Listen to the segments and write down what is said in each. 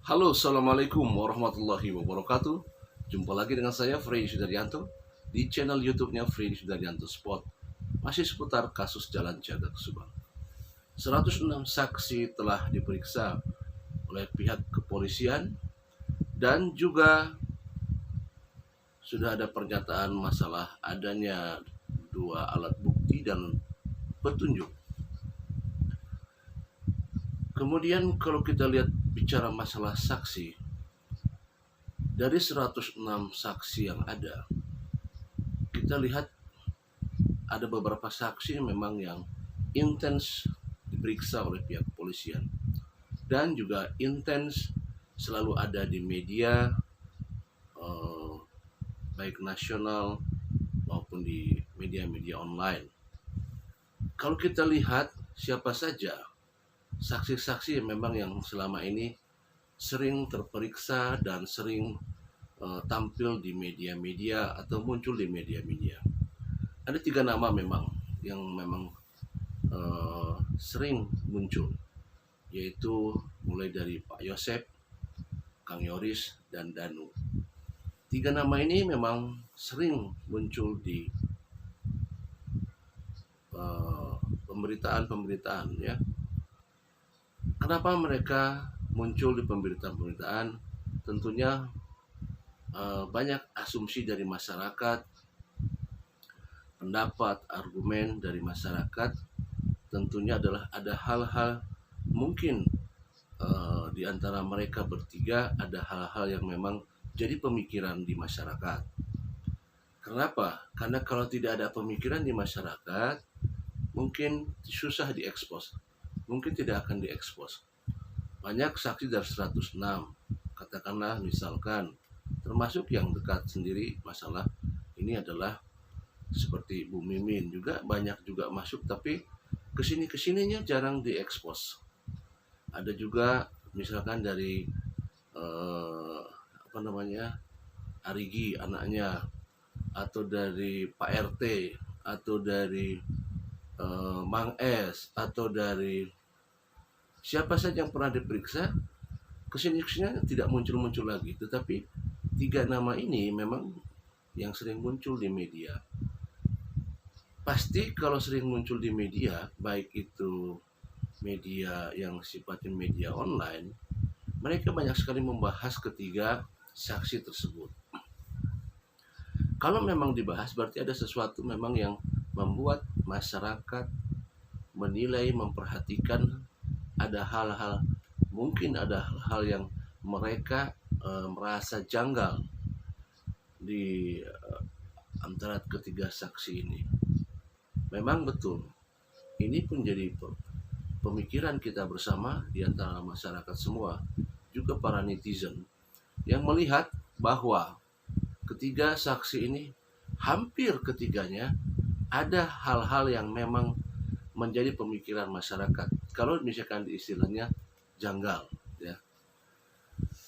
Halo, Assalamualaikum warahmatullahi wabarakatuh. Jumpa lagi dengan saya, Freddy Sudaryanto, di channel YouTube-nya Freddy Sudaryanto Spot. Masih seputar kasus Jalan Cagak Subang. 106 saksi telah diperiksa oleh pihak kepolisian dan juga sudah ada pernyataan masalah adanya dua alat bukti dan petunjuk. Kemudian kalau kita lihat bicara masalah saksi, dari 106 saksi yang ada, kita lihat ada beberapa saksi memang yang intens diperiksa oleh pihak kepolisian dan juga intens selalu ada di media, eh, baik nasional maupun di media-media online. Kalau kita lihat siapa saja saksi-saksi yang memang yang selama ini sering terperiksa dan sering tampil di media-media atau muncul di media-media. Ada tiga nama memang yang memang sering muncul, yaitu mulai dari Pak Yosep, Kang Yoris, dan Danu. Tiga nama ini memang sering muncul di pemberitaan-pemberitaan ya. Kenapa mereka muncul di pemberitaan-pemberitaan? Tentunya banyak asumsi dari masyarakat, pendapat, argumen dari masyarakat. Tentunya adalah ada hal-hal mungkin di antara mereka bertiga ada hal-hal yang memang jadi pemikiran di masyarakat. Kenapa? Karena kalau tidak ada pemikiran di masyarakat, mungkin susah diekspos. Mungkin tidak akan diekspos. Banyak saksi dari 106, katakanlah misalkan, termasuk yang dekat sendiri masalah ini adalah seperti Bu Mimin juga banyak juga masuk, tapi kesininya jarang diekspos. Ada juga misalkan dari apa namanya, Arigi anaknya, atau dari Pak RT, atau dari Mang S, atau dari siapa saja yang pernah diperiksa, kesini tidak muncul-muncul lagi. Tetapi tiga nama ini memang yang sering muncul di media. Pasti kalau sering muncul di media, baik itu media yang sifatnya media online, mereka banyak sekali membahas ketiga saksi tersebut. Kalau memang dibahas berarti ada sesuatu memang yang membuat masyarakat menilai, memperhatikan, ada hal-hal, mungkin ada hal-hal yang mereka merasa janggal di antara ketiga saksi ini. Memang betul, ini pun jadi pemikiran kita bersama di antara masyarakat semua, juga para netizen, yang melihat bahwa ketiga saksi ini hampir ketiganya ada hal-hal yang memang menjadi pemikiran masyarakat. Kalau misalkan istilahnya janggal, ya.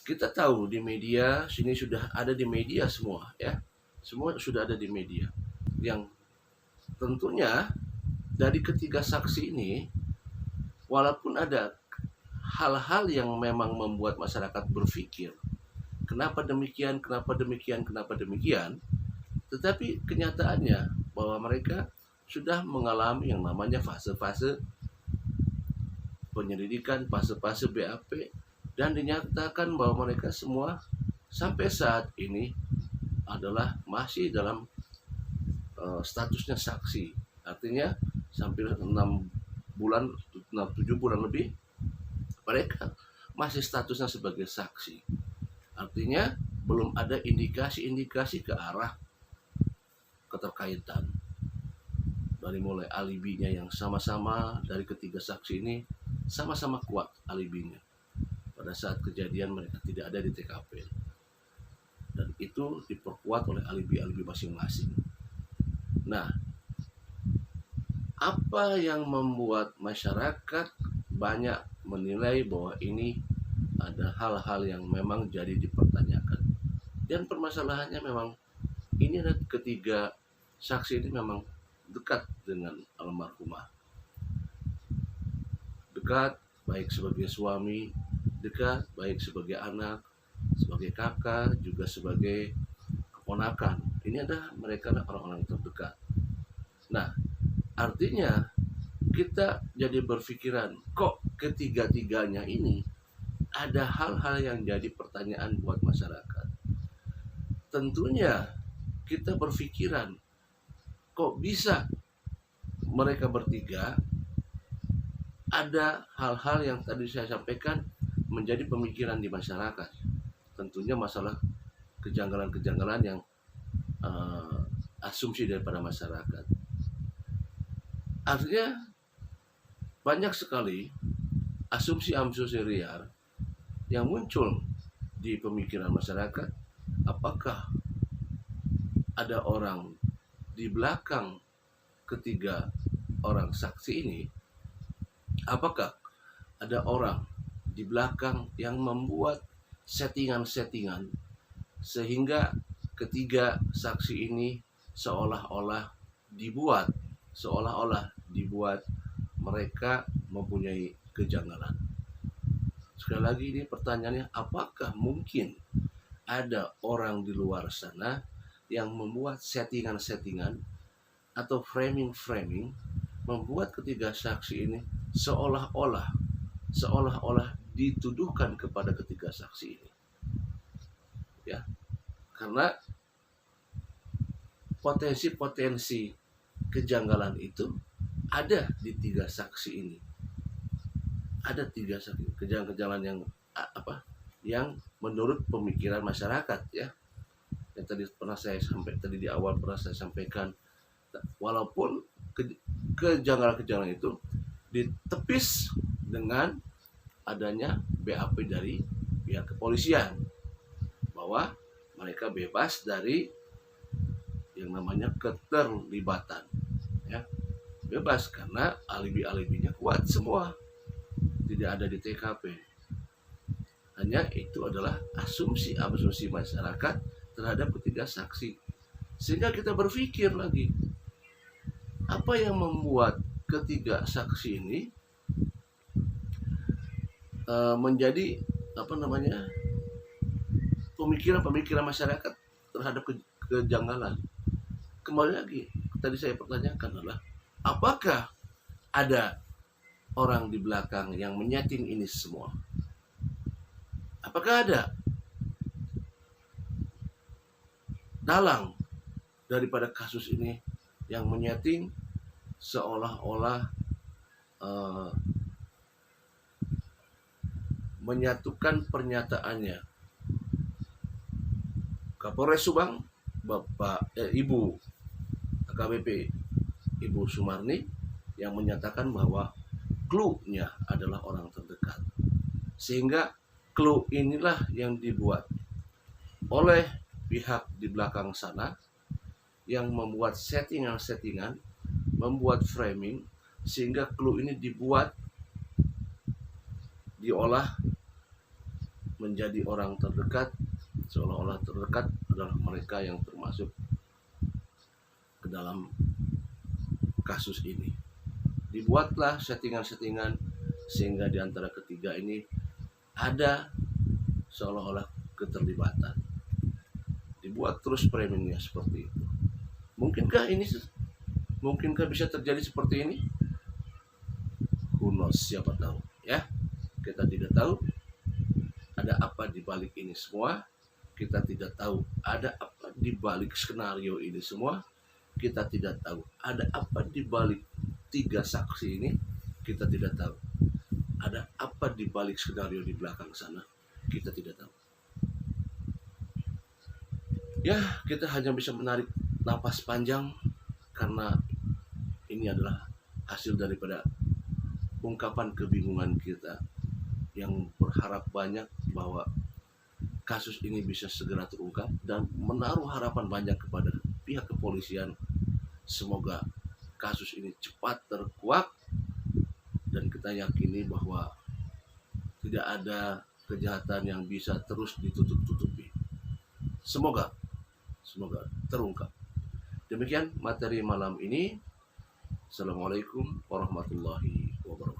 Kita tahu di media sini sudah ada di media semua, ya. Semua sudah ada di media. Yang tentunya dari ketiga saksi ini, walaupun ada hal-hal yang memang membuat masyarakat berpikir, kenapa demikian, kenapa demikian, kenapa demikian, tetapi kenyataannya bahwa mereka sudah mengalami yang namanya fase-fase penyelidikan, fase-fase BAP, dan dinyatakan bahwa mereka semua sampai saat ini adalah masih dalam statusnya saksi. Artinya sampai 6 bulan, 7 bulan lebih, mereka masih statusnya sebagai saksi. Artinya belum ada indikasi-indikasi ke arah keterkaitan. Dari mulai alibinya yang sama-sama dari ketiga saksi ini sama-sama kuat alibinya. Pada saat kejadian mereka tidak ada di TKP. Dan itu diperkuat oleh alibi-alibi masing-masing. Nah, apa yang membuat masyarakat banyak menilai bahwa ini ada hal-hal yang memang jadi dipertanyakan. Dan permasalahannya memang ini adalah ketiga saksi ini memang dekat dengan almarhumah. Dekat baik sebagai suami dekat, baik sebagai anak, sebagai kakak, juga sebagai keponakan. Ini adalah mereka orang-orang terdekat. Nah, artinya kita jadi berpikiran, kok ketiga-tiganya ini ada hal-hal yang jadi pertanyaan buat masyarakat. Tentunya kita berpikiran, kok bisa mereka bertiga ada hal-hal yang tadi saya sampaikan menjadi pemikiran di masyarakat. Tentunya masalah kejanggalan-kejanggalan yang asumsi daripada masyarakat. Artinya banyak sekali asumsi-asumsi liar yang muncul di pemikiran masyarakat. Apakah ada orang di belakang ketiga orang saksi ini? Apakah ada orang di belakang yang membuat settingan-settingan sehingga ketiga saksi ini seolah-olah dibuat mereka mempunyai kejanggalan. Sekali lagi ini pertanyaannya, apakah mungkin ada orang di luar sana yang membuat settingan-settingan atau framing-framing membuat ketiga saksi ini seolah-olah dituduhkan kepada ketiga saksi ini. Ya. Karena potensi-potensi kejanggalan itu ada di tiga saksi ini. Ada tiga saksi kejanggalan yang menurut pemikiran masyarakat, ya. Yang tadi di awal pernah saya sampaikan, walaupun kejanggalan-kejanggalan itu ditepis dengan adanya BAP dari pihak kepolisian bahwa mereka bebas dari yang namanya keterlibatan, ya. Bebas karena alibi-alibinya kuat semua, tidak ada di TKP. Hanya itu adalah asumsi masyarakat terhadap ketiga saksi. Sehingga kita berpikir lagi, apa yang membuat ketiga saksi ini menjadi pemikiran masyarakat terhadap kejanggalan. Kembali lagi, tadi saya pertanyakan adalah, apakah ada orang di belakang yang menyeting ini semua? Apakah ada dalang daripada kasus ini yang menyeting seolah-olah menyatukan pernyataannya Kapolres Subang, Ibu AKBP Ibu Sumarni, yang menyatakan bahwa clue-nya adalah orang terdekat. Sehingga clue inilah yang dibuat oleh pihak di belakang sana yang membuat settingan-settingan, membuat framing, sehingga clue ini diolah menjadi orang terdekat, seolah-olah terdekat adalah mereka yang termasuk ke dalam kasus ini. Dibuatlah settingan-settingan sehingga di antara ketiga ini ada seolah-olah keterlibatan. Dibuat terus framingnya seperti itu. Mungkinkah bisa terjadi seperti ini? Who knows, siapa tahu, ya. Kita tidak tahu ada apa di balik ini semua. Kita tidak tahu ada apa di balik skenario ini semua. Kita tidak tahu ada apa di balik tiga saksi ini. Kita tidak tahu ada apa di balik skenario di belakang sana. Kita tidak tahu. Ya, kita hanya bisa menarik napas panjang karena ini adalah hasil daripada ungkapan kebingungan kita yang berharap banyak bahwa kasus ini bisa segera terungkap dan menaruh harapan banyak kepada pihak kepolisian. Semoga kasus ini cepat terkuak dan kita yakini bahwa tidak ada kejahatan yang bisa terus ditutup-tutupi. Semoga terungkap. Demikian materi malam ini. Assalamualaikum warahmatullahi wabarakatuh.